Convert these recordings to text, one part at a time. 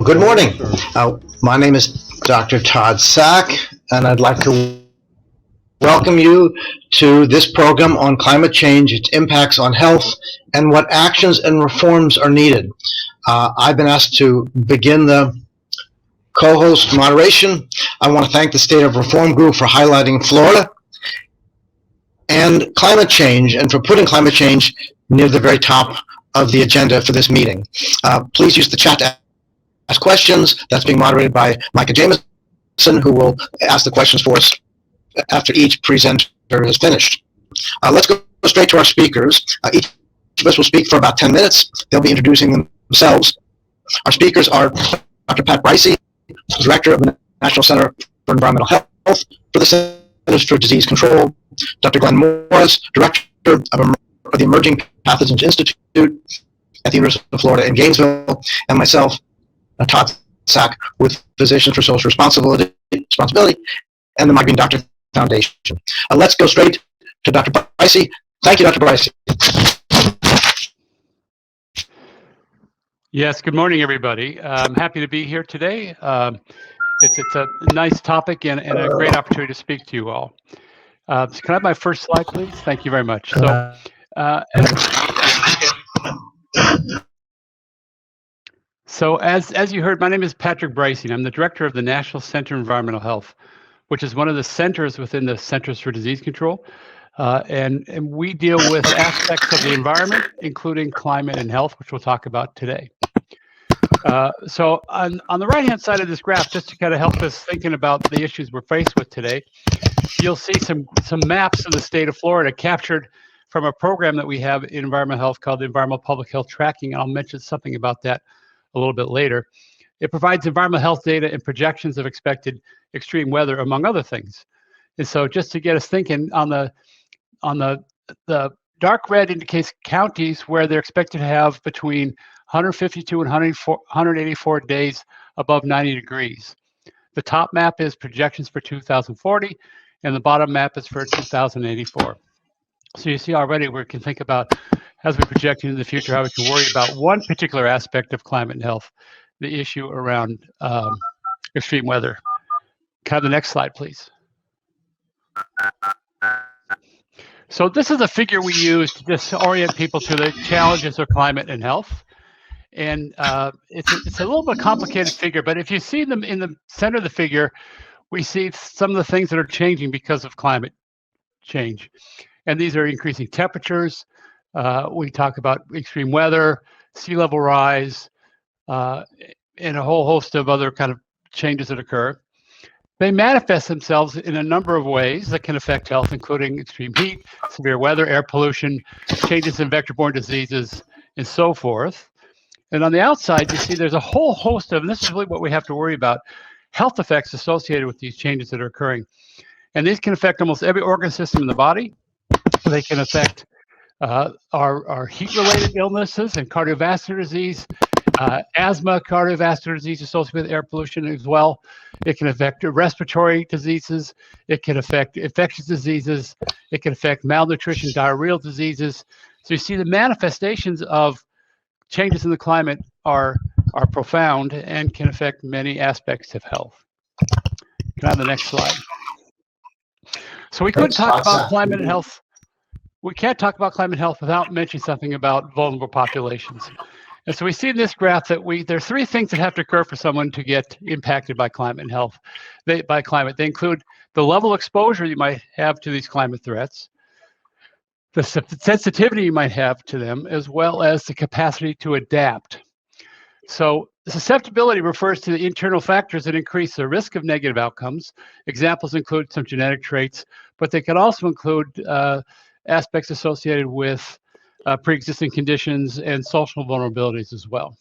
Good morning. My name is Dr. Todd Sack, and I'd like to welcome you to this program on climate change, its impacts on health, and what actions and reforms are needed. I've been asked to begin the co-host moderation. I want to thank the State of Reform Group for highlighting Florida and climate change, and for putting climate change near the very top of the agenda for this meeting. Please use the chat to ask questions. That's being moderated by Micah Jameson, who will ask the questions for us after each presenter is finished. Let's go straight to our speakers. Each of us will speak for about 10 minutes. They'll be introducing themselves. Our speakers are Dr. Pat Breysse, Director of the National Center for Environmental Health for the Centers for Disease Control, Dr. Glenn Morris, Director of the Emerging Pathogens Institute at the University of Florida in Gainesville, and myself, Todd Sack, with Physicians for Social Responsibility and the My Green Doctor Foundation. Let's go straight to Dr. Breysse. Thank you, Dr. Breysse. Yes, good morning, everybody. I'm happy to be here today. It's a nice topic and a great opportunity to speak to you all. So can I have my first slide, please? Thank you very much. So, as you heard, my name is Patrick Breysse, and I'm the Director of the National Center for Environmental Health, which is one of the centers within the Centers for Disease Control. And we deal with aspects of the environment, including climate and health, which we'll talk about today. So on the right-hand side of this graph, just to kind of help us thinking about the issues we're faced with today, you'll see some maps of the state of Florida captured from a program that we have in environmental health called the Environmental Public Health Tracking, and I'll mention something about that a little bit later. It provides environmental health data and projections of expected extreme weather, among other things. And so just to get us thinking, on the dark red indicates counties where they're expected to have between 152 and 184 days above 90 degrees. The top map is projections for 2040, and the bottom map is for 2084. So you see already we can think about, as we project into the future, how we can worry about one particular aspect of climate and health, the issue around extreme weather. Can I have the next slide, please? So this is a figure we use to just orient people to the challenges of climate and health. And it's a little bit complicated figure, but if you see them in the center of the figure, we see some of the things that are changing because of climate change. And these are increasing temperatures. We talk about extreme weather, sea level rise, and a whole host of other kind of changes that occur. They manifest themselves in a number of ways that can affect health, including extreme heat, severe weather, air pollution, changes in vector-borne diseases, and so forth. And on the outside, you see there's a whole host of, and this is really what we have to worry about, health effects associated with these changes that are occurring. And these can affect almost every organ system in the body. They can affect our heat-related illnesses and cardiovascular disease, asthma, cardiovascular disease associated with air pollution as well. It can affect respiratory diseases. It can affect infectious diseases. It can affect malnutrition, diarrheal diseases. So you see the manifestations of changes in the climate are profound and can affect many aspects of health. Can I have the next slide? So we couldn't talk about climate and health. We can't talk about climate and health without mentioning something about vulnerable populations. And so we see in this graph that there are three things that have to occur for someone to get impacted by climate and health. They include the level of exposure you might have to these climate threats, the sensitivity you might have to them, as well as the capacity to adapt. So susceptibility refers to the internal factors that increase the risk of negative outcomes. Examples include some genetic traits, but they can also include aspects associated with pre-existing conditions and social vulnerabilities as well.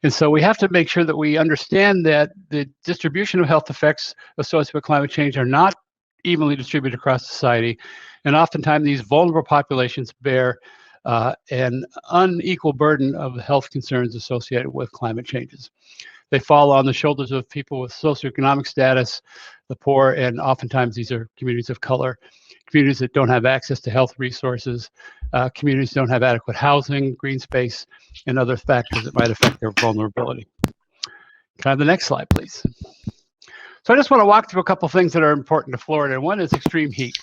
And so we have to make sure that we understand that the distribution of health effects associated with climate change are not evenly distributed across society. And oftentimes these vulnerable populations bear an unequal burden of health concerns associated with climate changes. They fall on the shoulders of people with socioeconomic status, the poor, and oftentimes these are communities of color, communities that don't have access to health resources, communities don't have adequate housing, green space, and other factors that might affect their vulnerability. Can I have the next slide, please? So I just want to walk through a couple of things that are important to Florida. One is extreme heat.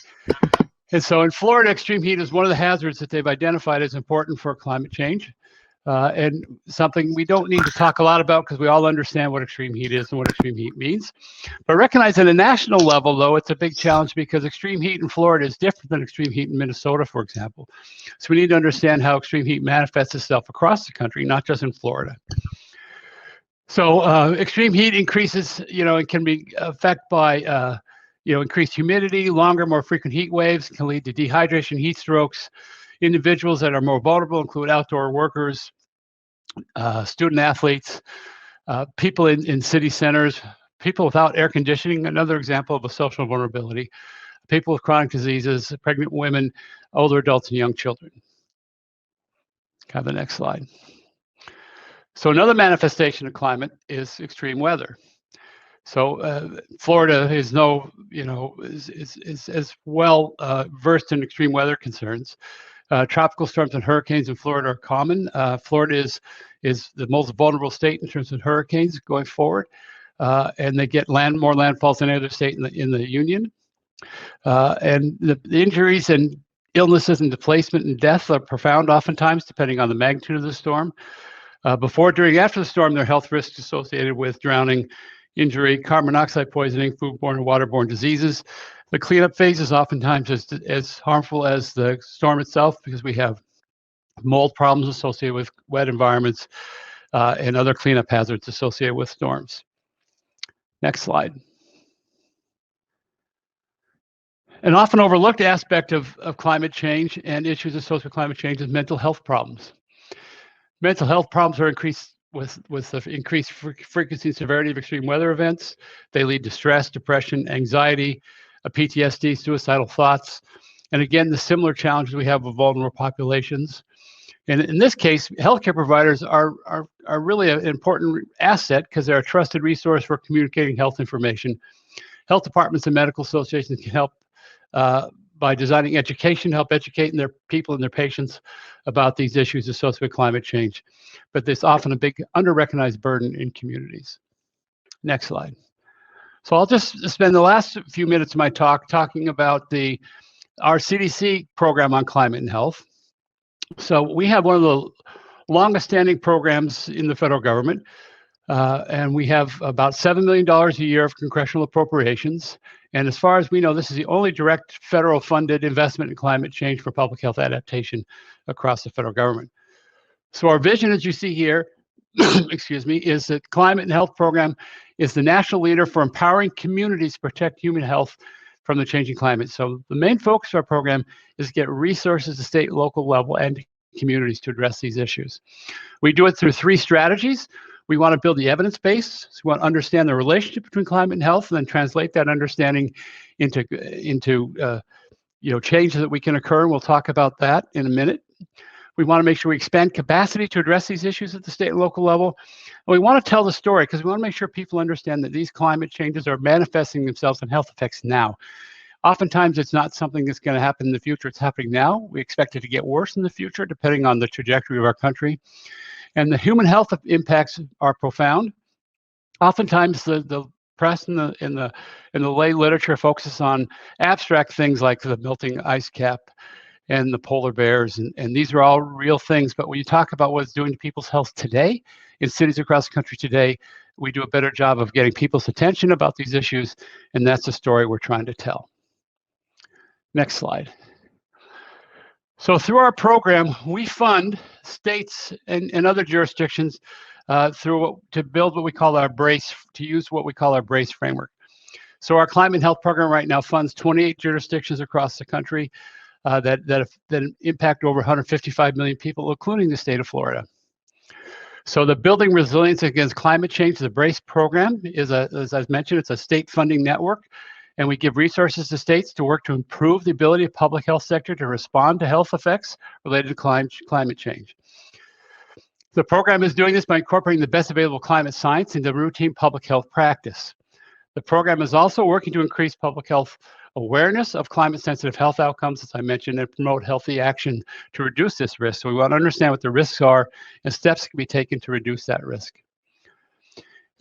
And so in Florida, extreme heat is one of the hazards that they've identified as important for climate change. And something we don't need to talk a lot about because we all understand what extreme heat is and what extreme heat means. But recognize at a national level, though, it's a big challenge because extreme heat in Florida is different than extreme heat in Minnesota, for example. So we need to understand how extreme heat manifests itself across the country, not just in Florida. So extreme heat increases, and can be affected by, increased humidity, longer, more frequent heat waves can lead to dehydration, heat strokes. Individuals that are more vulnerable include outdoor workers, student athletes, people in city centers, people without air conditioning, another example of a social vulnerability, people with chronic diseases, pregnant women, older adults, and young children. Have the next slide. So another manifestation of climate is extreme weather. So Florida is is as well versed in extreme weather concerns. Tropical storms and hurricanes in Florida are common. Florida is the most vulnerable state in terms of hurricanes going forward, and they get more landfalls than any other state in the union. And the injuries and illnesses and displacement and death are profound oftentimes, depending on the magnitude of the storm. Before, during, after the storm, there are health risks associated with drowning, injury, carbon monoxide poisoning, foodborne and waterborne diseases. The cleanup phase is oftentimes as harmful as the storm itself because we have mold problems associated with wet environments and other cleanup hazards associated with storms. Next slide. An often overlooked aspect of climate change and issues associated with climate change is mental health problems. Mental health problems are increased with the increased frequency and severity of extreme weather events. They lead to stress, depression, anxiety, PTSD, suicidal thoughts, and again, the similar challenges we have with vulnerable populations. And in this case, healthcare providers are really an important asset because they're a trusted resource for communicating health information. Health departments and medical associations can help by designing education, help educating their people and their patients about these issues associated with climate change. But there's often a big under-recognized burden in communities. Next slide. So I'll just spend the last few minutes of my talk talking about our CDC program on climate and health. So we have one of the longest standing programs in the federal government. And we have about $7 million a year of congressional appropriations. And as far as we know, this is the only direct federal funded investment in climate change for public health adaptation across the federal government. So our vision, as you see here, excuse me, is that climate and health program is the national leader for empowering communities to protect human health from the changing climate. So the main focus of our program is to get resources to state, local level, and communities to address these issues. We do it through 3 strategies. We want to build the evidence base. So we want to understand the relationship between climate and health, and then translate that understanding into changes that we can occur. And we'll talk about that in a minute. We want to make sure we expand capacity to address these issues at the state and local level. And we want to tell the story because we want to make sure people understand that these climate changes are manifesting themselves in health effects now. Oftentimes, it's not something that's going to happen in the future. It's happening now. We expect it to get worse in the future, depending on the trajectory of our country. And the human health impacts are profound. Oftentimes, the press and the lay literature focuses on abstract things like the melting ice cap and the polar bears, and these are all real things. But when you talk about what it's doing to people's health today, in cities across the country today, we do a better job of getting people's attention about these issues, and that's the story we're trying to tell. Next slide. So through our program, we fund states and other jurisdictions to build what we call our Breysse, to use what we call our Breysse framework. So our climate and health program right now funds 28 jurisdictions across the country that impact over 155 million people, including the state of Florida. So the Building Resilience Against Climate Change, the Breysse program, is, as I've mentioned, it's a state funding network. And we give resources to states to work to improve the ability of public health sector to respond to health effects related to climate change. The program is doing this by incorporating the best available climate science into routine public health practice. The program is also working to increase public health awareness of climate-sensitive health outcomes, as I mentioned, and promote healthy action to reduce this risk. So we want to understand what the risks are and steps can be taken to reduce that risk.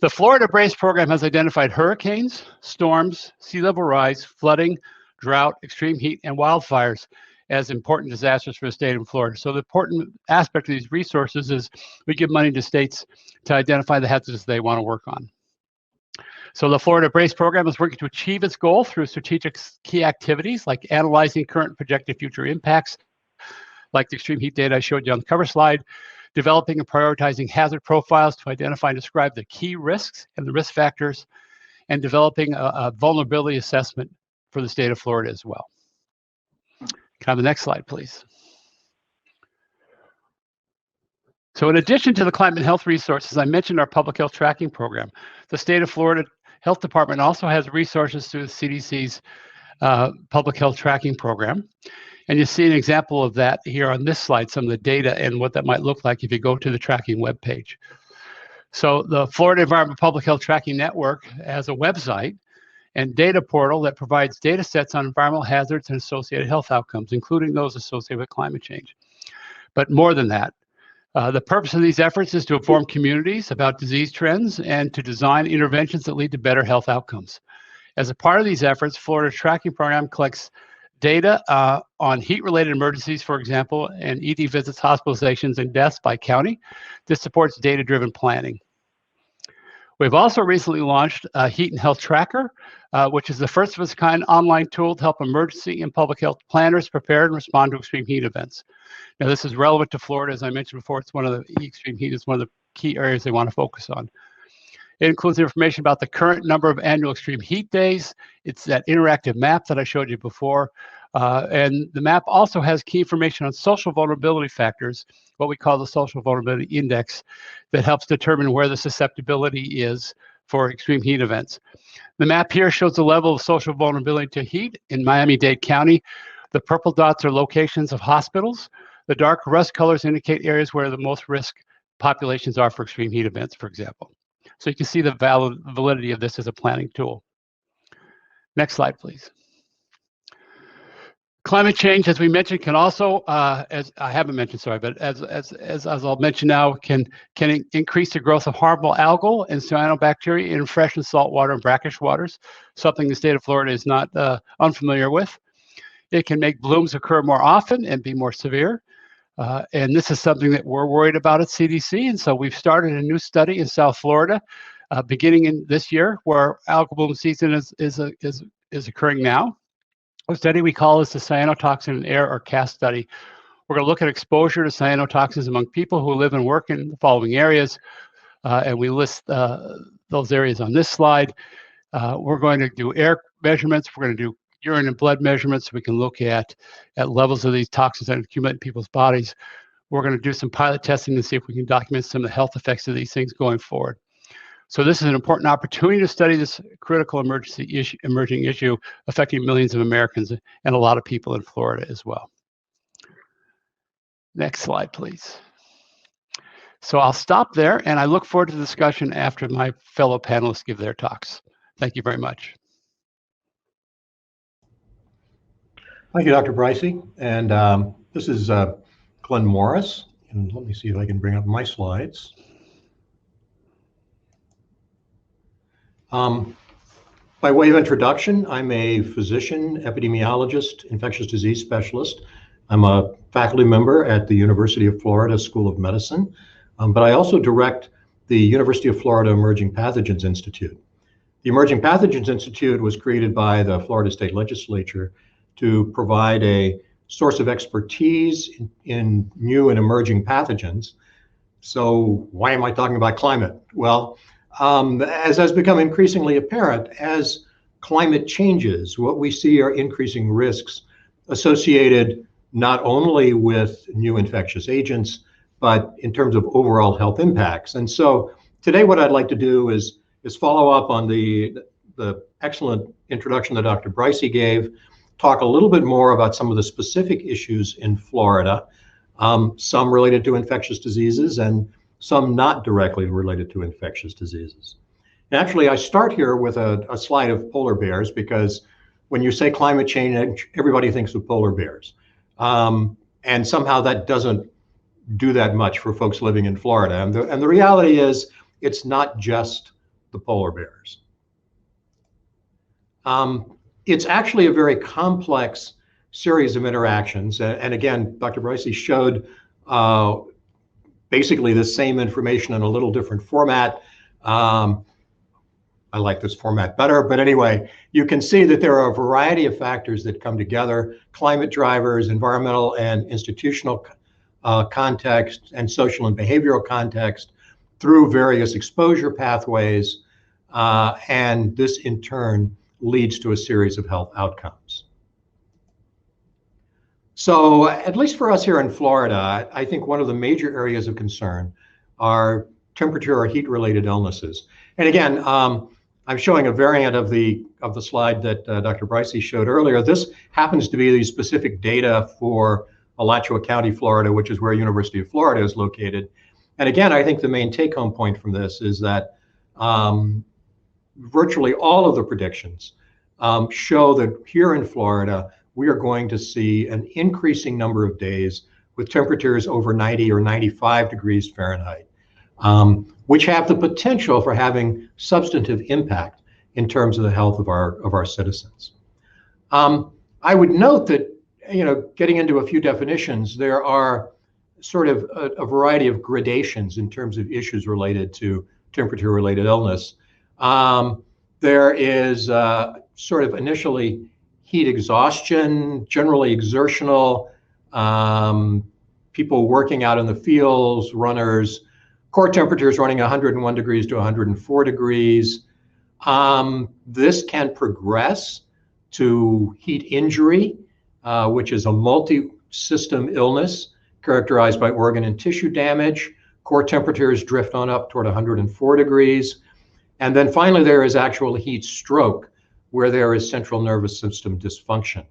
The Florida Breysse program has identified hurricanes, storms, sea level rise, flooding, drought, extreme heat, and wildfires as important disasters for the state of Florida. So the important aspect of these resources is we give money to states to identify the hazards they want to work on. So the Florida Breysse program is working to achieve its goal through strategic key activities like analyzing current and projected future impacts, like the extreme heat data I showed you on the cover slide, developing and prioritizing hazard profiles to identify and describe the key risks and the risk factors, and developing a vulnerability assessment for the state of Florida as well. Can I have the next slide, please? So in addition to the climate and health resources, I mentioned our public health tracking program. The state of Florida Health Department also has resources through the CDC's public health tracking program. And you see an example of that here on this slide, some of the data and what that might look like if you go to the tracking webpage. So the Florida Environment Public Health Tracking Network has a website and data portal that provides data sets on environmental hazards and associated health outcomes, including those associated with climate change. But more than that, the purpose of these efforts is to inform communities about disease trends and to design interventions that lead to better health outcomes. As a part of these efforts, Florida's tracking program collects data on heat-related emergencies, for example, and ED visits, hospitalizations, and deaths by county. This supports data-driven planning. We've also recently launched a Heat and Health Tracker, which is the first of its kind online tool to help emergency and public health planners prepare and respond to extreme heat events. Now, this is relevant to Florida, as I mentioned before. It's one of the extreme heat is one of the key areas they want to focus on. It includes information about the current number of annual extreme heat days. It's that interactive map that I showed you before. And the map also has key information on social vulnerability factors, what we call the social vulnerability index, that helps determine where the susceptibility is for extreme heat events. The map here shows the level of social vulnerability to heat in Miami-Dade County. The purple dots are locations of hospitals. The dark rust colors indicate areas where the most risk populations are for extreme heat events, for example. So you can see the validity of this as a planning tool. Next slide, please. Climate change, as we mentioned, can also, as I haven't mentioned, sorry, but as I'll mention now, can increase the growth of harmful algal and cyanobacteria in fresh and salt water and brackish waters, something the state of Florida is not unfamiliar with. It can make blooms occur more often and be more severe. And this is something that we're worried about at CDC. And so we've started a new study in South Florida beginning in this year, where algal bloom season is occurring now. A study we call is the cyanotoxin in air, or CAST study. We're going to look at exposure to cyanotoxins among people who live and work in the following areas. And we list those areas on this slide. We're going to do air measurements. We're going to do urine and blood measurements so we can look at levels of these toxins that accumulate in people's bodies. We're going to do some pilot testing to see if we can document some of the health effects of these things going forward. So this is an important opportunity to study this critical emerging issue affecting millions of Americans and a lot of people in Florida as well. Next slide, please. So I'll stop there, and I look forward to the discussion after my fellow panelists give their talks. Thank you very much. Thank you, Dr. Breysse. And this is Glenn Morris. And let me see if I can bring up my slides. By way of introduction, I'm a physician, epidemiologist, infectious disease specialist. I'm a faculty member at the University of Florida School of Medicine, but I also direct the University of Florida Emerging Pathogens Institute. The Emerging Pathogens Institute was created by the Florida State Legislature to provide a source of expertise in new and emerging pathogens. So why am I talking about climate? Well, as has become increasingly apparent, as climate changes, what we see are increasing risks associated not only with new infectious agents, but in terms of overall health impacts. And so today what I'd like to do is follow up on the excellent introduction that Dr. Breysse gave, talk a little bit more about some of the specific issues in Florida, some related to infectious diseases and some not directly related to infectious diseases. And actually, I start here with a slide of polar bears, because when you say climate change, everybody thinks of polar bears. And somehow that doesn't do that much for folks living in Florida. And the reality is, it's not just the polar bears. It's actually a very complex series of interactions. And again, Dr. Breysse showed basically the same information in a little different format. I like this format better, but anyway, you can see that there are a variety of factors that come together: climate drivers, environmental and institutional context, and social and behavioral context through various exposure pathways. And this in turn leads to a series of health outcomes. So at least for us here in Florida, I think one of the major areas of concern are temperature or heat-related illnesses. And again, I'm showing a variant of the slide that Dr. Breysse showed earlier. This happens to be the specific data for Alachua County, Florida, which is where University of Florida is located. And again, I think the main take-home point from this is that virtually all of the predictions show that here in Florida, we are going to see an increasing number of days with temperatures over 90 or 95 degrees Fahrenheit, which have the potential for having substantive impact in terms of the health of our citizens. I would note that, getting into a few definitions, there are sort of a variety of gradations in terms of issues related to temperature-related illness. There is sort of initially heat exhaustion, generally exertional, people working out in the fields, runners, core temperatures running 101 degrees to 104 degrees. This can progress to heat injury, which is a multi-system illness characterized by organ and tissue damage. Core temperatures drift on up toward 104 degrees. And then finally, there is actual heat stroke, where there is central nervous system dysfunction.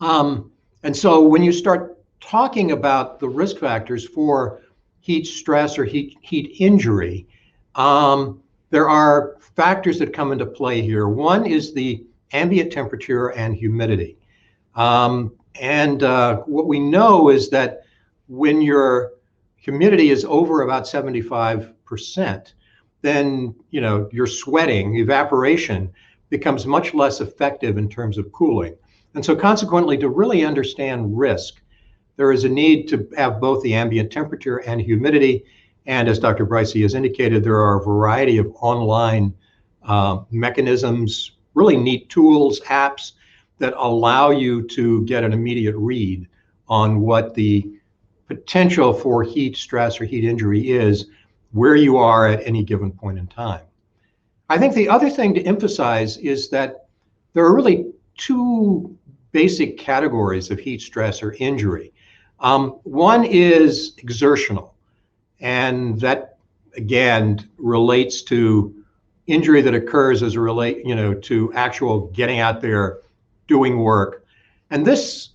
And so when you start talking about the risk factors for heat stress or heat injury, there are factors that come into play here. One is the ambient temperature and humidity. What we know is that when your humidity is over about 75%, then your sweating, evaporation, becomes much less effective in terms of cooling. And so consequently, to really understand risk, there is a need to have both the ambient temperature and humidity. And as Dr. Breysse has indicated, there are a variety of online mechanisms, really neat tools, apps that allow you to get an immediate read on what the potential for heat stress or heat injury is, where you are at any given point in time. I think the other thing to emphasize is that there are really two basic categories of heat stress or injury. One is exertional, and that again relates to injury that occurs as to actual getting out there, doing work. And this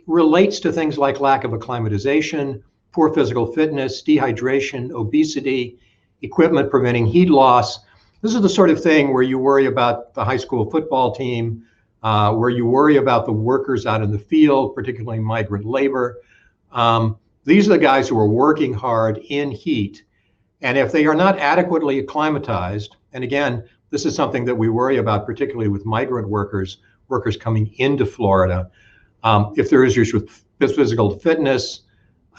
relates to things like lack of acclimatization, poor physical fitness, dehydration, obesity, equipment preventing heat loss. This is the sort of thing where you worry about the high school football team, where you worry about the workers out in the field, particularly migrant labor. These are the guys who are working hard in heat. And if they are not adequately acclimatized, and again, this is something that we worry about, particularly with migrant workers coming into Florida. If there is issues with physical fitness,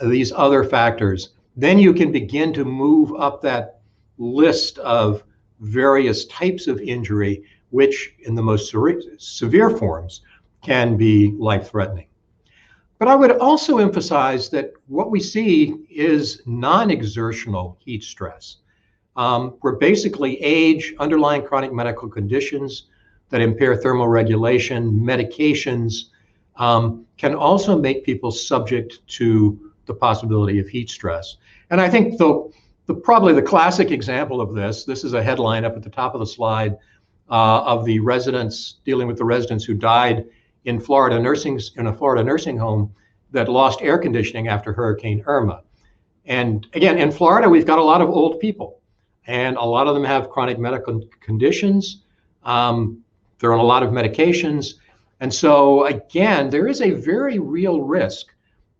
these other factors, then you can begin to move up that list of various types of injury, which in the most severe forms can be life-threatening. But I would also emphasize that what we see is non-exertional heat stress, where basically age, underlying chronic medical conditions that impair thermal regulation, medications, can also make people subject to the possibility of heat stress. And I think probably the classic example of this is a headline up at the top of the slide of the residents, dealing with the residents who died in a Florida nursing home that lost air conditioning after Hurricane Irma. And again, in Florida, we've got a lot of old people, and a lot of them have chronic medical conditions. They're on a lot of medications. And so again, there is a very real risk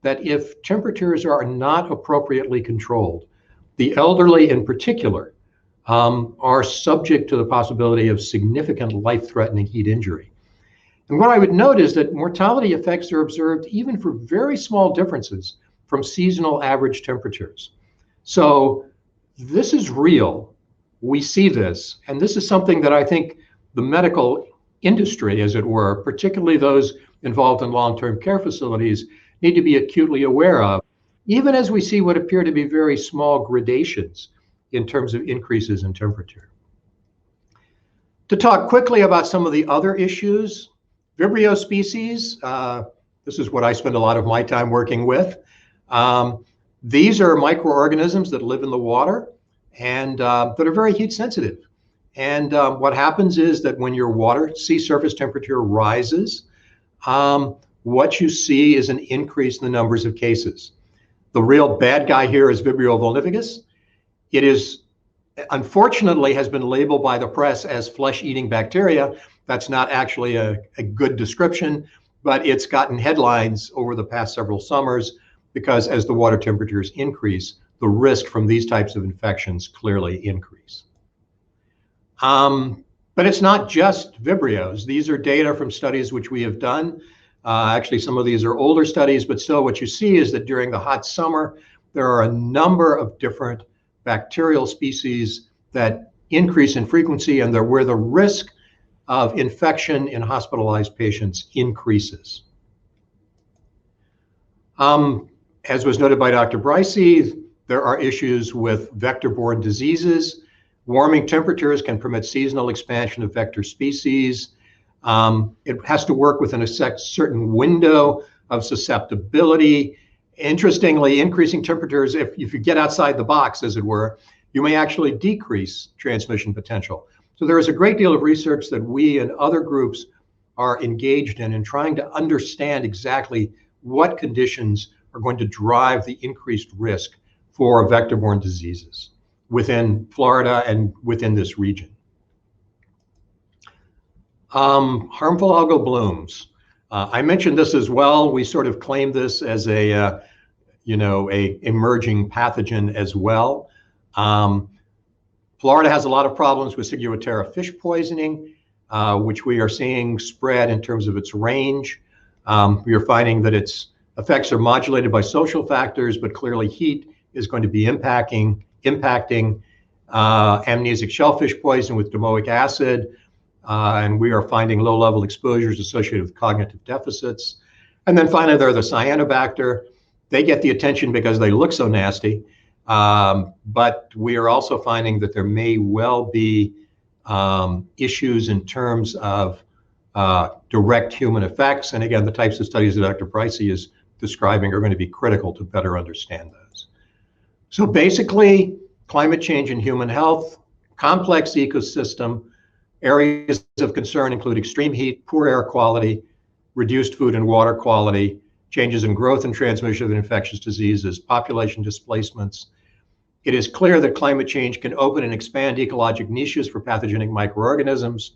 that if temperatures are not appropriately controlled, the elderly in particular are subject to the possibility of significant life-threatening heat injury. And what I would note is that mortality effects are observed even for very small differences from seasonal average temperatures. So this is real. We see this, and this is something that I think the medical industry, as it were, particularly those involved in long-term care facilities, need to be acutely aware of, even as we see what appear to be very small gradations in terms of increases in temperature. To talk quickly about some of the other issues, Vibrio species, this is what I spend a lot of my time working with. These are microorganisms that live in the water and that are very heat sensitive. And what happens is that when your water sea surface temperature rises, what you see is an increase in the numbers of cases. The real bad guy here is Vibrio vulnificus. It is, unfortunately, has been labeled by the press as flesh-eating bacteria. That's not actually a good description, but it's gotten headlines over the past several summers because as the water temperatures increase, the risk from these types of infections clearly increase. But it's not just Vibrios. These are data from studies which we have done. Actually, some of these are older studies, but still what you see is that during the hot summer, there are a number of different bacterial species that increase in frequency and they're where the risk of infection in hospitalized patients increases. As was noted by Dr. Breysse, there are issues with vector-borne diseases. Warming temperatures can permit seasonal expansion of vector species. It has to work within a certain window of susceptibility. Interestingly, increasing temperatures, if you get outside the box, as it were, you may actually decrease transmission potential. So there is a great deal of research that we and other groups are engaged in trying to understand exactly what conditions are going to drive the increased risk for vector-borne diseases within Florida and within this region. Harmful algal blooms. I mentioned this as well. We sort of claim this as a emerging pathogen as well. Florida has a lot of problems with Ciguatera fish poisoning, which we are seeing spread in terms of its range. We are finding that its effects are modulated by social factors, but clearly heat is going to be impacting amnesic shellfish poison with domoic acid. And we are finding low-level exposures associated with cognitive deficits. And then finally, there are the cyanobacter. They get the attention because they look so nasty. But we are also finding that there may well be issues in terms of direct human effects. And again, the types of studies that Dr. Breysse is describing are going to be critical to better understand those. So basically, climate change and human health, complex ecosystem. Areas of concern include extreme heat, poor air quality, reduced food and water quality, changes in growth and transmission of infectious diseases, population displacements. It is clear that climate change can open and expand ecologic niches for pathogenic microorganisms,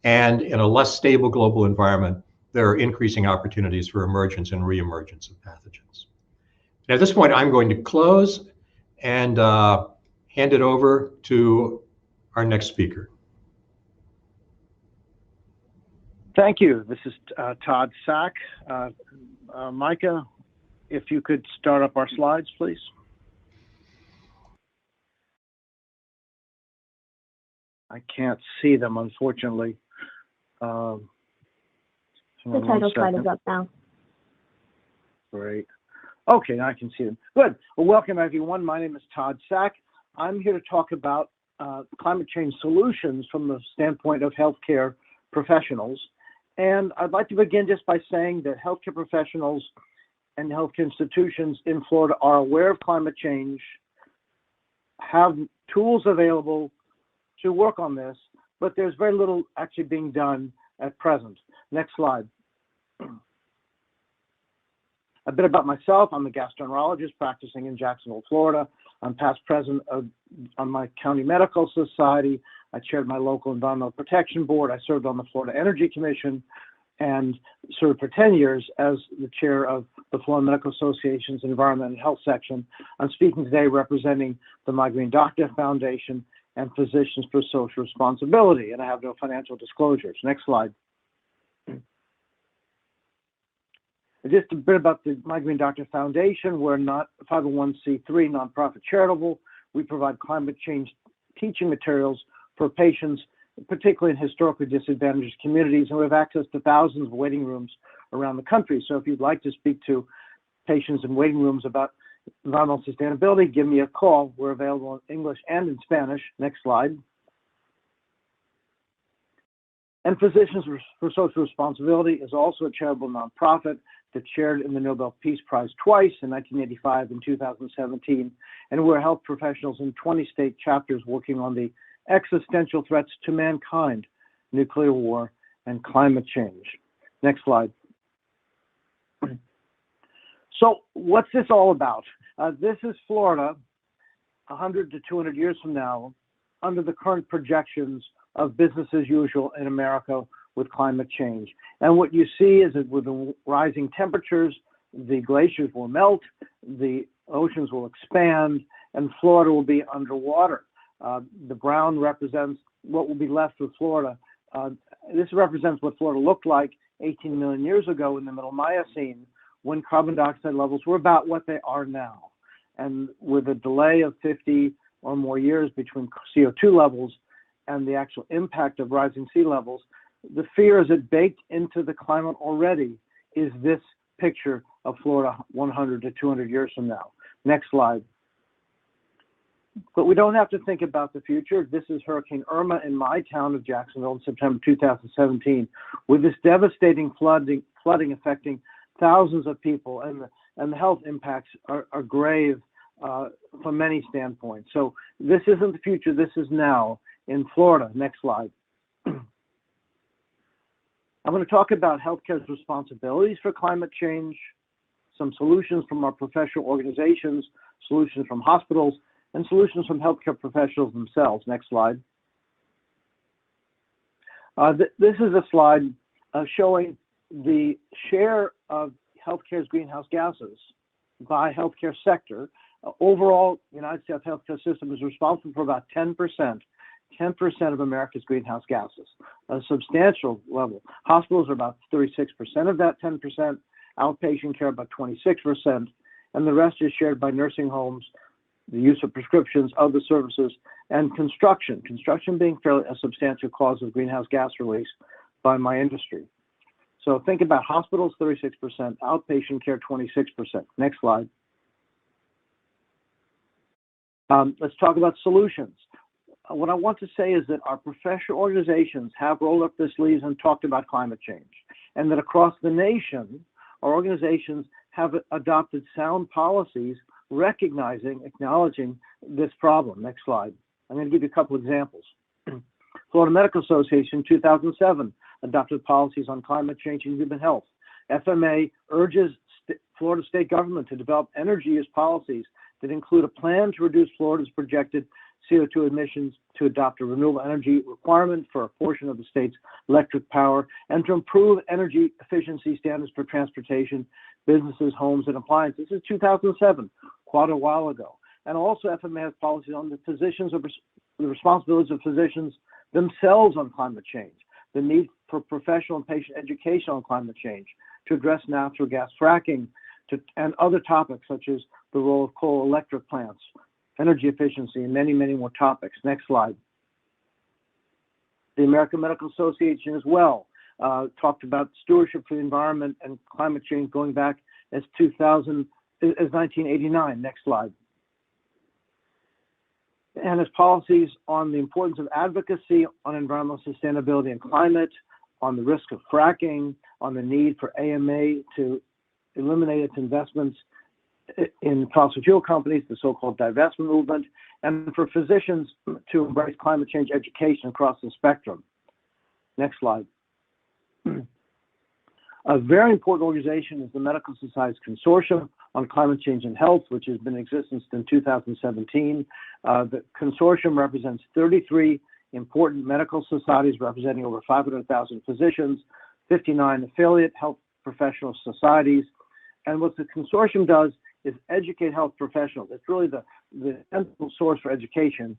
and in a less stable global environment, there are increasing opportunities for emergence and reemergence of pathogens. And at this point, I'm going to close and hand it over to our next speaker. Thank you. This is Todd Sack. Micah, if you could start up our slides, please. I can't see them, unfortunately. The title slide is up now. Great. Okay, now I can see them. Good. Well, welcome, everyone. My name is Todd Sack. I'm here to talk about climate change solutions from the standpoint of healthcare professionals. And I'd like to begin just by saying that healthcare professionals and healthcare institutions in Florida are aware of climate change, have tools available to work on this, but there's very little actually being done at present. Next slide. A bit about myself. I'm a gastroenterologist practicing in Jacksonville, Florida. I'm past president on my county medical society. I chaired my local environmental protection board. I served on the Florida Energy Commission and served for 10 years as the chair of the Florida Medical Association's Environment and Health section. I'm speaking today representing the My Green Doctor Foundation and Physicians for Social Responsibility, and I have no financial disclosures. Next slide. Just a bit about the My Green Doctor Foundation. We're not a 501c3 nonprofit charitable. We provide climate change teaching materials for patients, particularly in historically disadvantaged communities, and we have access to thousands of waiting rooms around the country. So if you'd like to speak to patients in waiting rooms about environmental sustainability, give me a call. We're available in English and in Spanish. Next slide. And Physicians for Social Responsibility is also a charitable nonprofit that shared in the Nobel Peace Prize twice, in 1985 and 2017. And we're health professionals in 20 state chapters working on the existential threats to mankind, nuclear war, and climate change. Next slide. So what's this all about? This is Florida 100 to 200 years from now under the current projections of business as usual in America with climate change. And what you see is that with the rising temperatures, the glaciers will melt, the oceans will expand, and Florida will be underwater. The brown represents what will be left of Florida. This represents what Florida looked like 18 million years ago in the Middle Miocene, when carbon dioxide levels were about what they are now. And with a delay of 50 or more years between CO2 levels and the actual impact of rising sea levels, the fear is that baked into the climate already is this picture of Florida 100 to 200 years from now. Next slide. But we don't have to think about the future. This is Hurricane Irma in my town of Jacksonville in September 2017, with this devastating flooding affecting thousands of people, and the health impacts are grave from many standpoints. So this isn't the future, this is now in Florida. Next slide. I'm going to talk about healthcare's responsibilities for climate change, some solutions from our professional organizations, solutions from hospitals, and solutions from healthcare professionals themselves. Next slide. This is a slide showing the share of healthcare's greenhouse gases by healthcare sector. Overall, the United States healthcare system is responsible for about 10% of America's greenhouse gases, a substantial level. Hospitals are about 36% of that 10%, outpatient care about 26%, and the rest is shared by nursing homes, the use of prescriptions, other services, and construction. Construction being fairly a substantial cause of greenhouse gas release by my industry. So think about hospitals, 36%, outpatient care, 26%. Next slide. Let's talk about solutions. What I want to say is that our professional organizations have rolled up their sleeves and talked about climate change, and that across the nation, our organizations have adopted sound policies recognizing, acknowledging this problem. Next slide. I'm going to give you a couple examples. Florida Medical Association, 2007, adopted policies on climate change and human health. FMA urges Florida state government to develop energy use policies that include a plan to reduce Florida's projected CO2 emissions, to adopt a renewable energy requirement for a portion of the state's electric power, and to improve energy efficiency standards for transportation, businesses, homes, and appliances. This is 2007, quite a while ago. And also FMA has policies on the responsibilities of physicians themselves on climate change, the need for professional and patient education on climate change, to address natural gas fracking, and other topics such as the role of coal electric plants, energy efficiency, and many, many more topics. Next slide. The American Medical Association as well talked about stewardship for the environment and climate change going back as 1989. Next slide. And as policies on the importance of advocacy on environmental sustainability and climate, on the risk of fracking, on the need for AMA to eliminate its investments in fossil fuel companies, the so-called divestment movement, and for physicians to embrace climate change education across the spectrum. Next slide. A very important organization is the Medical Societies Consortium on Climate Change and Health, which has been in existence since 2017. The consortium represents 33 important medical societies representing over 500,000 physicians, 59 affiliate health professional societies. And what the consortium does is educate health professionals. It's really the central source for education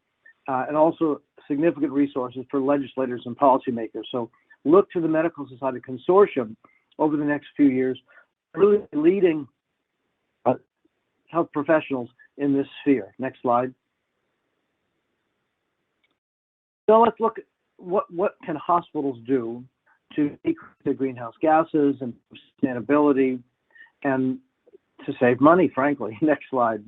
and also significant resources for legislators and policymakers. So look to the Medical Society Consortium over the next few years, really leading health professionals in this sphere. Next slide. So let's look at what can hospitals do to decrease their greenhouse gases and sustainability and to save money, frankly. Next slide.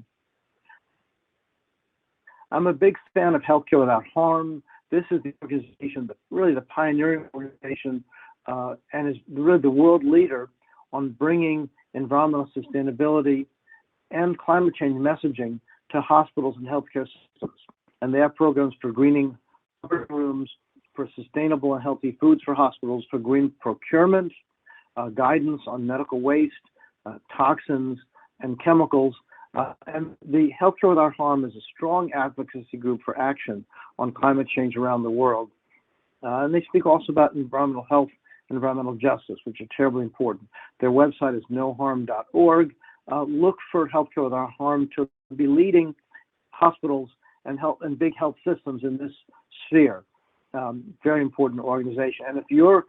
I'm a big fan of Healthcare Without Harm. This is the organization, really the pioneering organization, and is really the world leader on bringing environmental sustainability and climate change messaging to hospitals and healthcare systems. And they have programs for greening rooms, for sustainable and healthy foods for hospitals, for green procurement, guidance on medical waste, toxins, and chemicals. And the Healthcare Without Harm is a strong advocacy group for action on climate change around the world. And they speak also about environmental health and environmental justice, which are terribly important. Their website is noharm.org. Look for Healthcare Without Harm to be leading hospitals and big health systems in this sphere. Very important organization. And if you're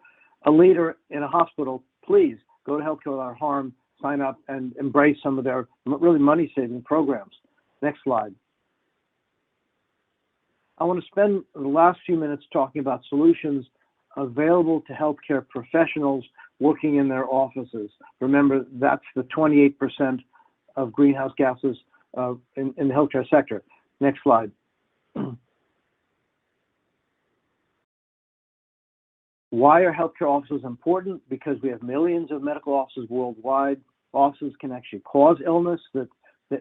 a leader in a hospital, please go to Healthcare Without Harm, sign up, and embrace some of their really money-saving programs. Next slide. I want to spend the last few minutes talking about solutions available to healthcare professionals working in their offices. Remember, that's the 28% of greenhouse gases in the healthcare sector. Next slide. Why are healthcare offices important? Because we have millions of medical offices worldwide. Offices can actually cause illness. The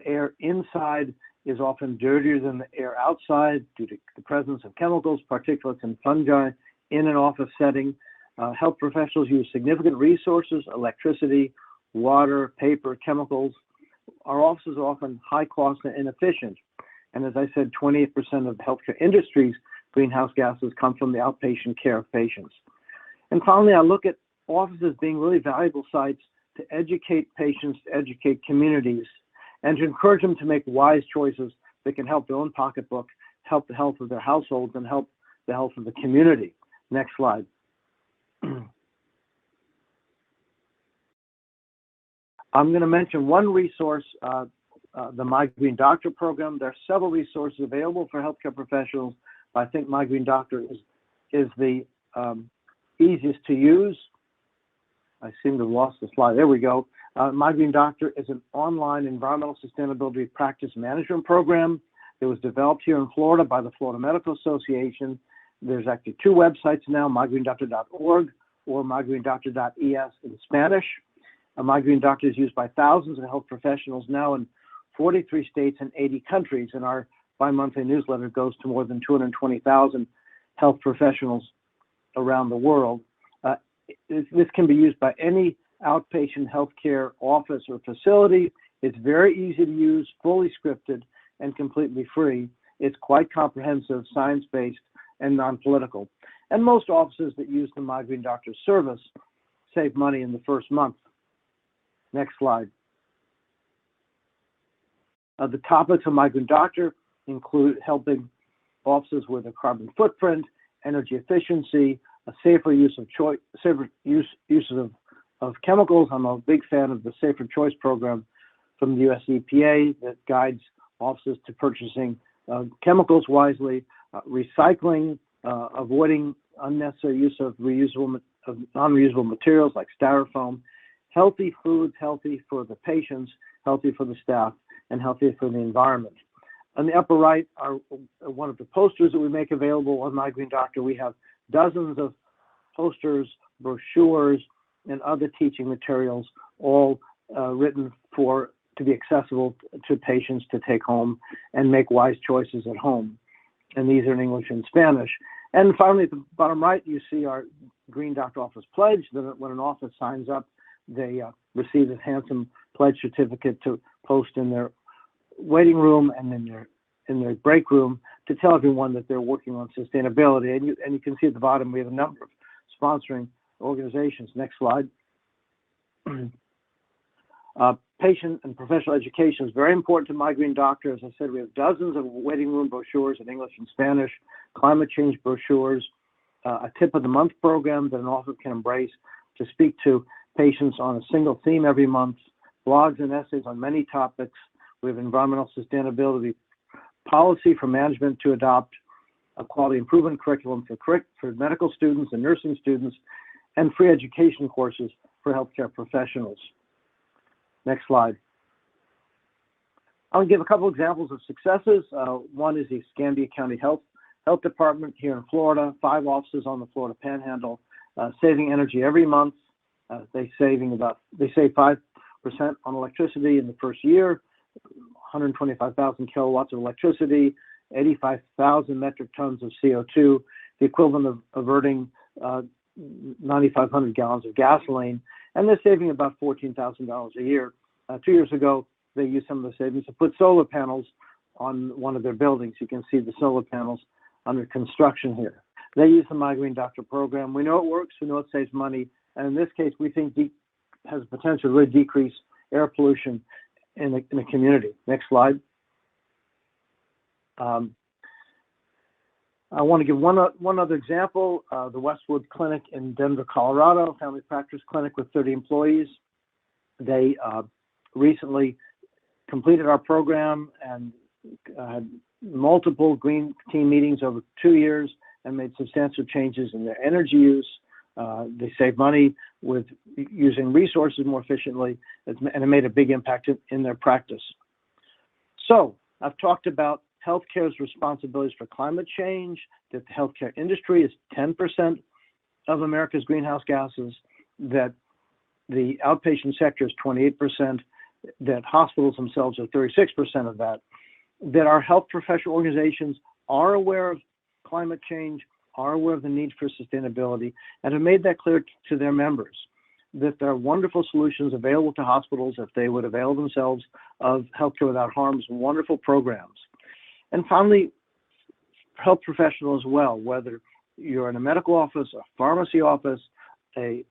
air inside is often dirtier than the air outside due to the presence of chemicals, particulates, and fungi in an office setting. Health professionals use significant resources, electricity, water, paper, chemicals. Our offices are often high cost and inefficient. And as I said, 28% of the healthcare industry's greenhouse gases come from the outpatient care of patients. And finally, I look at offices being really valuable sites to educate patients, to educate communities, and to encourage them to make wise choices that can help their own pocketbook, help the health of their households, and help the health of the community. Next slide. I'm going to mention one resource, the My Green Doctor program. There are several resources available for healthcare professionals, but I think My Green Doctor is the easiest to use. I seem to have lost the slide. There we go. My Green Doctor is an online environmental sustainability practice management program. It was developed here in Florida by the Florida Medical Association. There's actually two websites now, mygreendoctor.org or mygreendoctor.es in Spanish. My Green Doctor is used by thousands of health professionals now in 43 states and 80 countries, and our bi-monthly newsletter goes to more than 220,000 health professionals around the world. This can be used by any outpatient healthcare office or facility. It's very easy to use, fully scripted, and completely free. It's quite comprehensive, science-based, and non-political. And most offices that use the My Green Doctor service save money in the first month. Next slide. The topics of My Green Doctor include helping offices with a carbon footprint, energy efficiency, a safer use of chemicals. I'm a big fan of the Safer Choice program from the US EPA that guides offices to purchasing chemicals wisely, recycling, avoiding unnecessary use of non-reusable materials like styrofoam, healthy foods, healthy for the patients, healthy for the staff, and healthy for the environment. On the upper right are one of the posters that we make available on My Green Doctor. We have dozens of posters, brochures, and other teaching materials, all written to be accessible to patients to take home and make wise choices at home. And these are in English and Spanish. And finally, at the bottom right, you see our Green Doctor Office Pledge. When an office signs up, they receive this handsome pledge certificate to post in their waiting room and in their break room to tell everyone that they're working on sustainability. And you can see at the bottom, we have a number of sponsoring organizations. Next slide. Patient and professional education is very important to migraine doctors. As I said, we have dozens of waiting room brochures in English and Spanish, climate change brochures, a tip of the month program that an author can embrace to speak to patients on a single theme every month, blogs and essays on many topics. We have environmental sustainability policy for management to adopt, a quality improvement curriculum for medical students and nursing students, and free education courses for healthcare professionals. Next slide. I'll give a couple examples of successes. One is the Escambia County Health Department here in Florida, 5 offices on the Florida Panhandle, saving energy every month. They save 5% on electricity in the first year, 125,000 kilowatts of electricity, 85,000 metric tons of CO2, the equivalent of averting 9,500 gallons of gasoline, and they're saving about $14,000 a year. 2 years ago, they used some of the savings to put solar panels on one of their buildings. You can see the solar panels under construction here. They use the Migraine Doctor program. We know it works. We know it saves money. And in this case, we think has potential to really decrease air pollution in the community. Next slide. I want to give one other example, the Westwood Clinic in Denver, Colorado, family practice clinic with 30 employees. They recently completed our program and had multiple green team meetings over 2 years and made substantial changes in their energy use. They saved money with using resources more efficiently, and it made a big impact in their practice. So I've talked about healthcare's responsibilities for climate change, that the healthcare industry is 10% of America's greenhouse gases, that the outpatient sector is 28%, that hospitals themselves are 36% of that, that our health professional organizations are aware of climate change, are aware of the need for sustainability, and have made that clear to their members, that there are wonderful solutions available to hospitals if they would avail themselves of Healthcare Without Harm's wonderful programs. And finally, health professionals as well, whether you're in a medical office, a pharmacy office,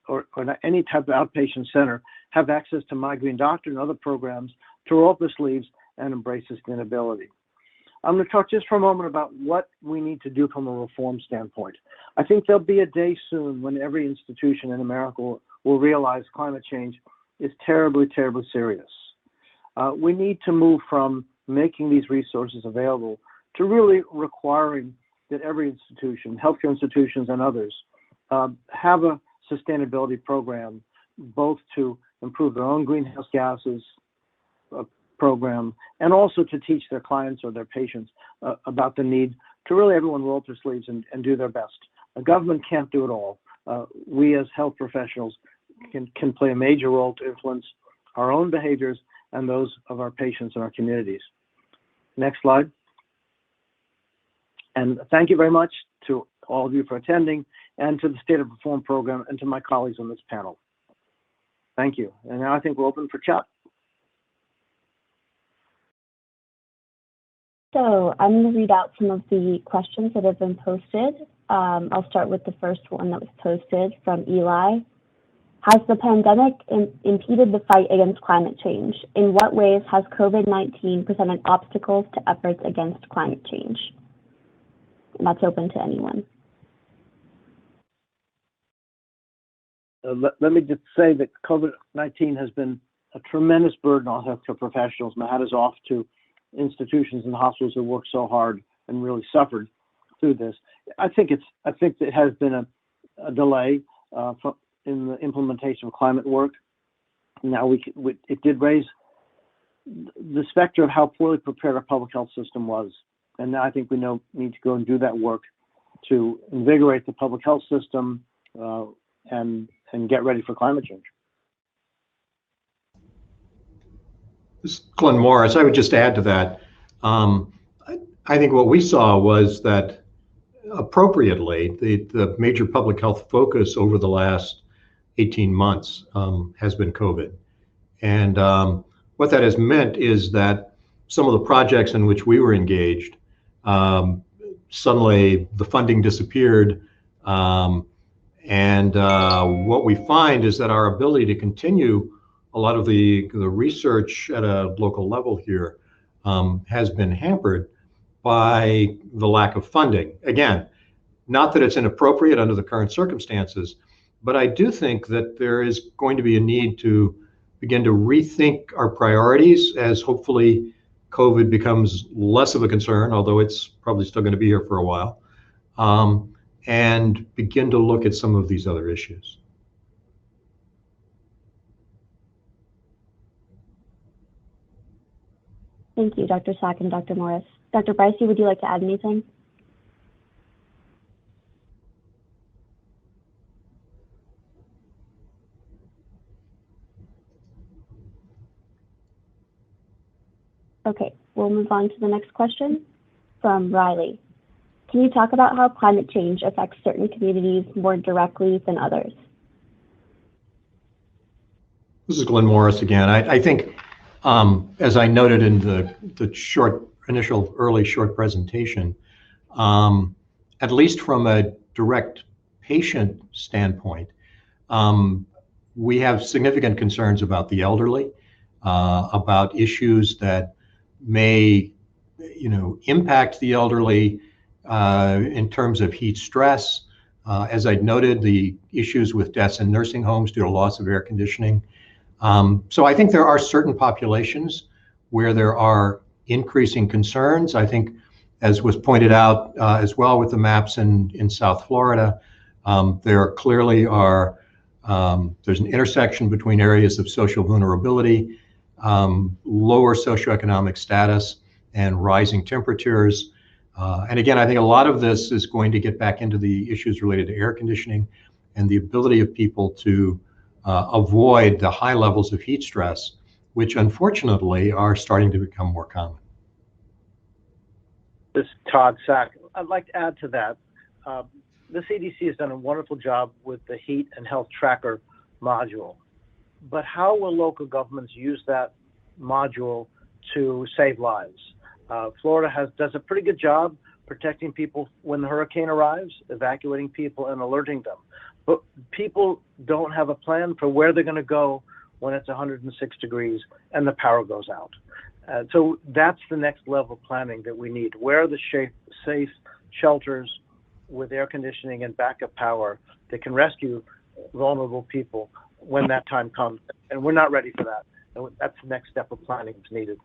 or any type of outpatient center, have access to Migraine Doctor and other programs to roll up their sleeves and embrace sustainability. I'm going to talk just for a moment about what we need to do from a reform standpoint. I think there'll be a day soon when every institution in America will realize climate change is terribly, terribly serious. We need to move from making these resources available to really requiring that every institution, healthcare institutions and others, have a sustainability program, both to improve their own greenhouse gases program, and also to teach their clients or their patients about the need to really everyone roll up their sleeves and do their best. The government can't do it all. We as health professionals can play a major role to influence our own behaviors and those of our patients and our communities. Next slide. And thank you very much to all of you for attending, and to the State of Reform program, and to my colleagues on this panel. Thank you. And now I think we're open for chat. So I'm going to read out some of the questions that have been posted. I'll start with the first one that was posted from Eli. Has the pandemic impeded the fight against climate change? In what ways has COVID-19 presented obstacles to efforts against climate change? And that's open to anyone. Let me just say that COVID-19 has been a tremendous burden on healthcare professionals. My hat is off to institutions and hospitals who worked so hard and really suffered through this. I think it has been a delay in the implementation of climate work. Now it did raise the specter of how poorly prepared our public health system was, and now I think we need to go and do that work to invigorate the public health system and get ready for climate change. This is Glenn Morris. I would just add to that. I think what we saw was that appropriately, the major public health focus over the last 18 months has been COVID. And what that has meant is that some of the projects in which we were engaged, suddenly the funding disappeared. And what we find is that our ability to continue a lot of the research at a local level here has been hampered by the lack of funding. Again, not that it's inappropriate under the current circumstances, but I do think that there is going to be a need to begin to rethink our priorities as hopefully COVID becomes less of a concern, although it's probably still going to be here for a while, and begin to look at some of these other issues. Thank you, Dr. Sack and Dr. Morris. Dr. Breysse, would you like to add anything? Okay, we'll move on to the next question from Riley. Can you talk about how climate change affects certain communities more directly than others? This is Glenn Morris again. I think, as I noted in the early short presentation, at least from a direct patient standpoint, we have significant concerns about the elderly, about issues that may, impact the elderly in terms of heat stress. As I noted, the issues with deaths in nursing homes due to loss of air conditioning. So I think there are certain populations where there are increasing concerns. I think, as was pointed out as well with the maps in South Florida, there clearly are, there's an intersection between areas of social vulnerability, lower socioeconomic status, and rising temperatures. And again, I think a lot of this is going to get back into the issues related to air conditioning and the ability of people to avoid the high levels of heat stress, which unfortunately are starting to become more common. This is Todd Sack. I'd like to add to that. The CDC has done a wonderful job with the heat and health tracker module. But how will local governments use that module to save lives? Florida does a pretty good job protecting people when the hurricane arrives, evacuating people and alerting them. But people don't have a plan for where they're going to go when it's 106 degrees and the power goes out. So that's the next level of planning that we need. Where are the safe shelters with air conditioning and backup power that can rescue vulnerable people when that time comes? And we're not ready for that. And that's the next step of planning that's needed.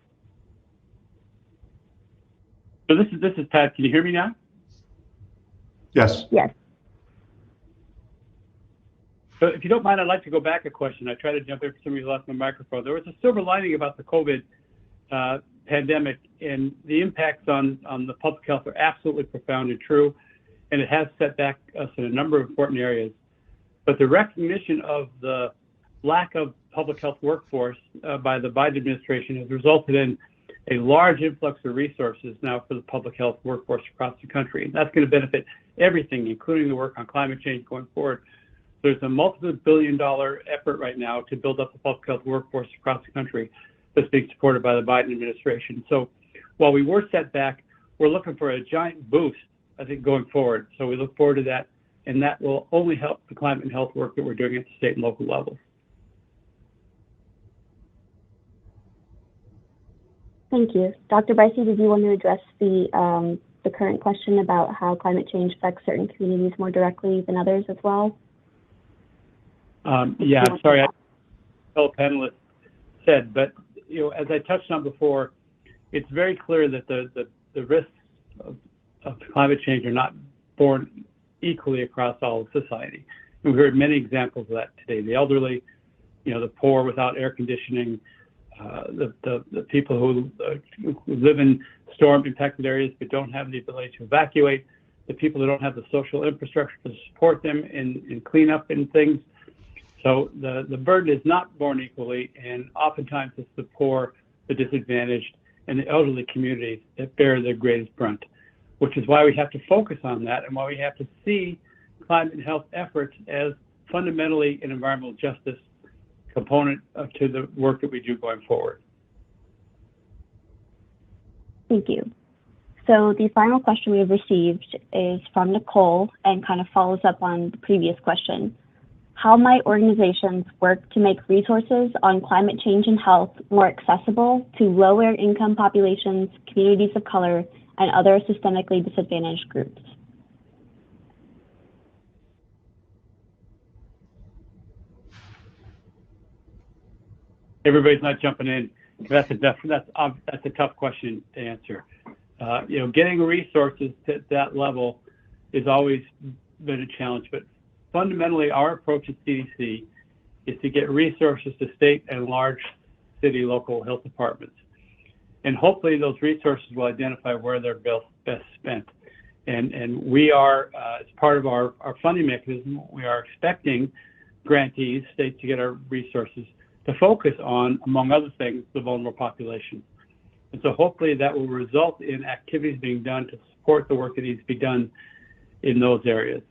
So this is Pat. Can you hear me now? Yes. Yes. So if you don't mind, I'd like to go back a question. I tried to jump in for some reason, lost my microphone. There was a silver lining about the COVID pandemic, and the impacts on the public health are absolutely profound and true, and it has set back us in a number of important areas. But the recognition of the lack of public health workforce by the Biden administration has resulted in a large influx of resources now for the public health workforce across the country. And that's going to benefit everything, including the work on climate change going forward. There's a multi-billion-dollar effort right now to build up the public health workforce across the country that's being supported by the Biden administration. So while we were set back, we're looking for a giant boost, I think, going forward. So we look forward to that, and that will only help the climate and health work that we're doing at the state and local levels. Thank you. Dr. Breysse, did you want to address the current question about how climate change affects certain communities more directly than others as well? Yeah, I'm sorry, fellow panelists said, but as I touched on before, it's very clear that the risks of climate change are not borne equally across all of society. And we heard many examples of that today. The elderly, the poor without air conditioning, the people who live in storm-impacted areas but don't have the ability to evacuate, the people that don't have the social infrastructure to support them in cleanup and things. So the burden is not borne equally, and oftentimes it's the poor, the disadvantaged, and the elderly communities that bear the greatest brunt, which is why we have to focus on that and why we have to see climate and health efforts as fundamentally an environmental justice component to the work that we do going forward. Thank you. So the final question we've received is from Nicole and kind of follows up on the previous question. How might organizations work to make resources on climate change and health more accessible to lower income populations, communities of color, and other systemically disadvantaged groups? Everybody's not jumping in. That's a tough question to answer. Getting resources to that level is always been a challenge, but fundamentally our approach at CDC is to get resources to state and large city local health departments. And hopefully those resources will identify where they're best spent. And we are, as part of our funding mechanism, we are expecting grantees, states, to get our resources to focus on, among other things, the vulnerable population. And so hopefully that will result in activities being done to support the work that needs to be done in those areas.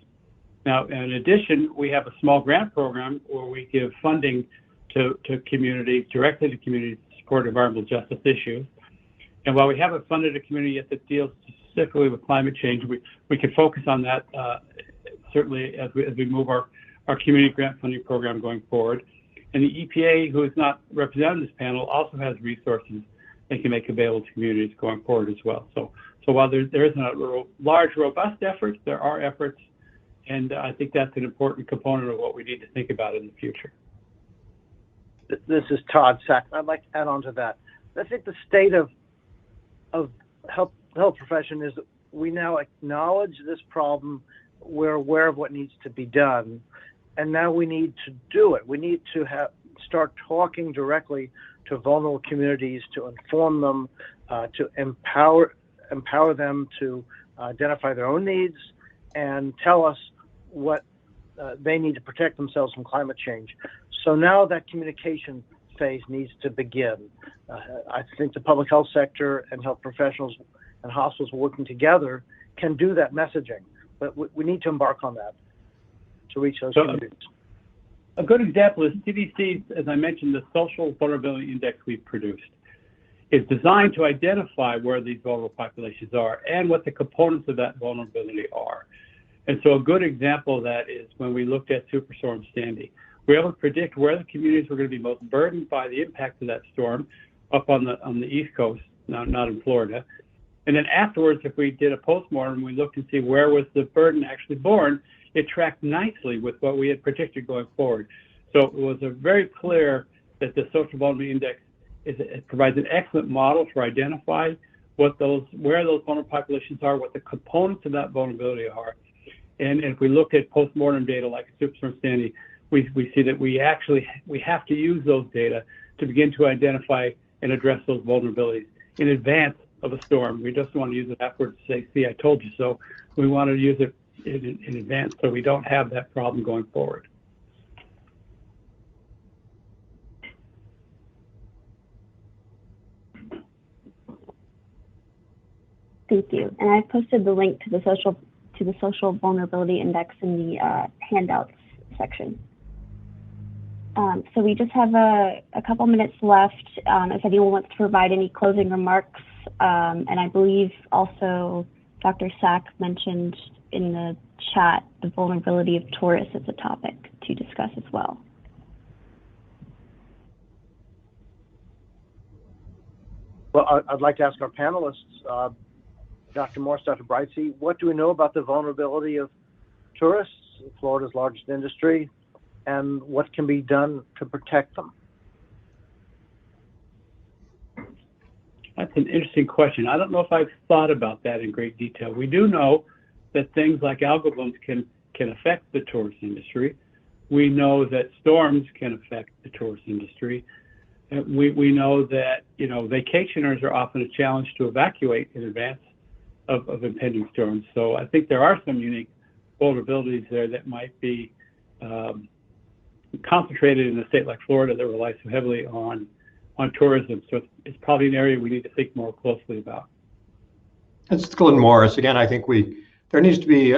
Now, in addition, we have a small grant program where we give funding to communities, directly to communities to support environmental justice issues. And while we haven't funded a community yet that deals specifically with climate change, we can focus on that certainly as we move our community grant funding program going forward. And the EPA, who is not represented in this panel, also has resources they can make available to communities going forward as well. So while there isn't a large, robust effort, there are efforts, and I think that's an important component of what we need to think about in the future. This is Todd Sack. I'd like to add on to that. I think the state of health profession is that we now acknowledge this problem. We're aware of what needs to be done, and now we need to do it. We need to start talking directly to vulnerable communities, to inform them, to empower them to identify their own needs and tell us what they need to protect themselves from climate change. So now that communication phase needs to begin. I think the public health sector and health professionals and hospitals working together can do that messaging, but we need to embark on that to reach those communities. A good example is CDC, as I mentioned, the Social Vulnerability Index we've produced is designed to identify where these vulnerable populations are and what the components of that vulnerability are. And so a good example of that is when we looked at Superstorm Sandy. We were able to predict where the communities were going to be most burdened by the impact of that storm up on the East Coast, not in Florida. And then afterwards, if we did a postmortem, we looked and see where was the burden actually born. It tracked nicely with what we had predicted going forward. So it was very clear that the Social Vulnerability Index it provides an excellent model for identifying where those vulnerable populations are, what the components of that vulnerability are. And if we look at postmortem data like Superstorm Sandy, we see that we have to use those data to begin to identify and address those vulnerabilities in advance of a storm. We just want to use it afterwards to say, see, I told you so. We want to use it in advance so we don't have that problem going forward. Thank you. And I posted the link to the Social Vulnerability Index in the handouts section. So we just have a couple minutes left. If anyone wants to provide any closing remarks, and I believe also Dr. Sack mentioned in the chat the vulnerability of tourists as a topic to discuss as well. Well, I'd like to ask our panelists, Dr. Morse, Dr. Breysse, what do we know about the vulnerability of tourists, Florida's largest industry, and what can be done to protect them? That's an interesting question. I don't know if I've thought about that in great detail. We do know that things like algal blooms can affect the tourist industry. We know that storms can affect the tourist industry. We know that vacationers are often a challenge to evacuate in advance of impending storms. So I think there are some unique vulnerabilities there that might be concentrated in a state like Florida that relies so heavily on tourism. So it's probably an area we need to think more closely about. It's Glenn Morris. Again, I think there needs to be,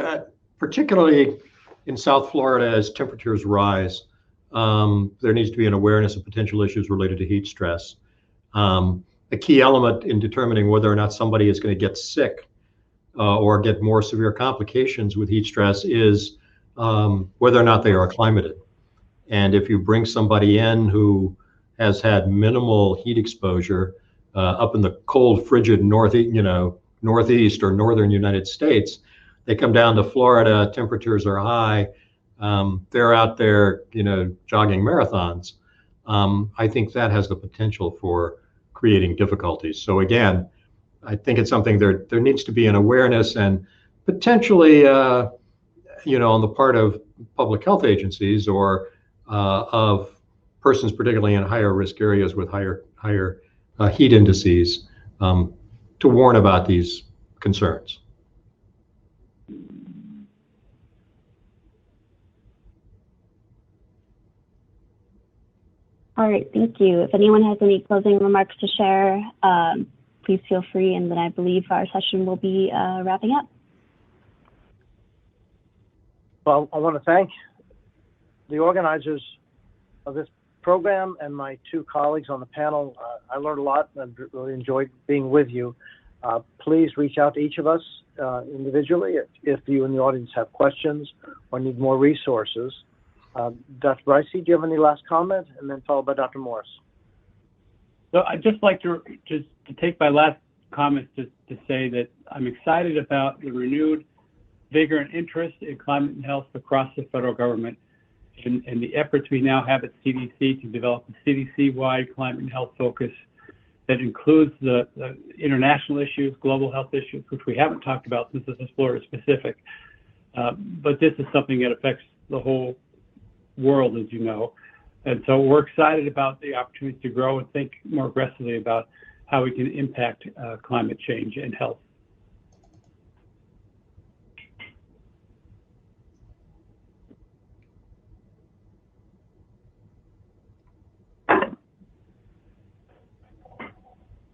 particularly in South Florida as temperatures rise, there needs to be an awareness of potential issues related to heat stress. A key element in determining whether or not somebody is going to get sick or get more severe complications with heat stress is whether or not they are acclimated. And if you bring somebody in who has had minimal heat exposure up in the cold, frigid northeast or northern United States, they come down to Florida, temperatures are high, they're out there, jogging marathons. I think that has the potential for creating difficulties. So again, I think it's something there needs to be an awareness and potentially, on the part of public health agencies or of persons, particularly in higher risk areas with higher heat indices, to warn about these concerns. All right, thank you. If anyone has any closing remarks to share, please feel free, and then I believe our session will be wrapping up. Well, I want to thank the organizers of this program and my two colleagues on the panel. I learned a lot and really enjoyed being with you. Please reach out to each of us individually if you in the audience have questions or need more resources. Dr. Breysse, do you have any last comment? And then followed by Dr. Morris. So I'd just like to take my last comment to say that I'm excited about the renewed vigor and interest in climate and health across the federal government and the efforts we now have at CDC to develop a CDC-wide climate and health focus that includes the international issues, global health issues, which we haven't talked about since this is Florida specific. But this is something that affects the whole world, as you know. And so we're excited about the opportunity to grow and think more aggressively about how we can impact climate change and health.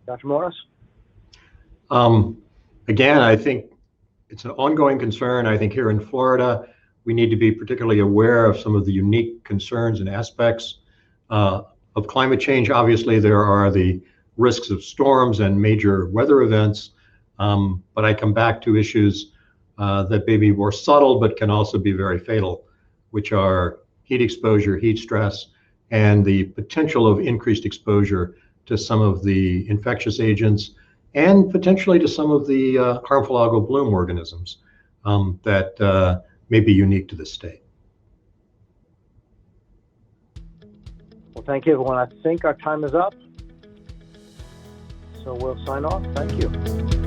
Dr. Morris? Again, I think it's an ongoing concern. I think here in Florida, we need to be particularly aware of some of the unique concerns and aspects of climate change. Obviously, there are the risks of storms and major weather events, but I come back to issues that may be more subtle but can also be very fatal, which are heat exposure, heat stress, and the potential of increased exposure to some of the infectious agents and potentially to some of the harmful algal bloom organisms that may be unique to this state. Well, thank you, everyone. I think our time is up. So we'll sign off. Thank you.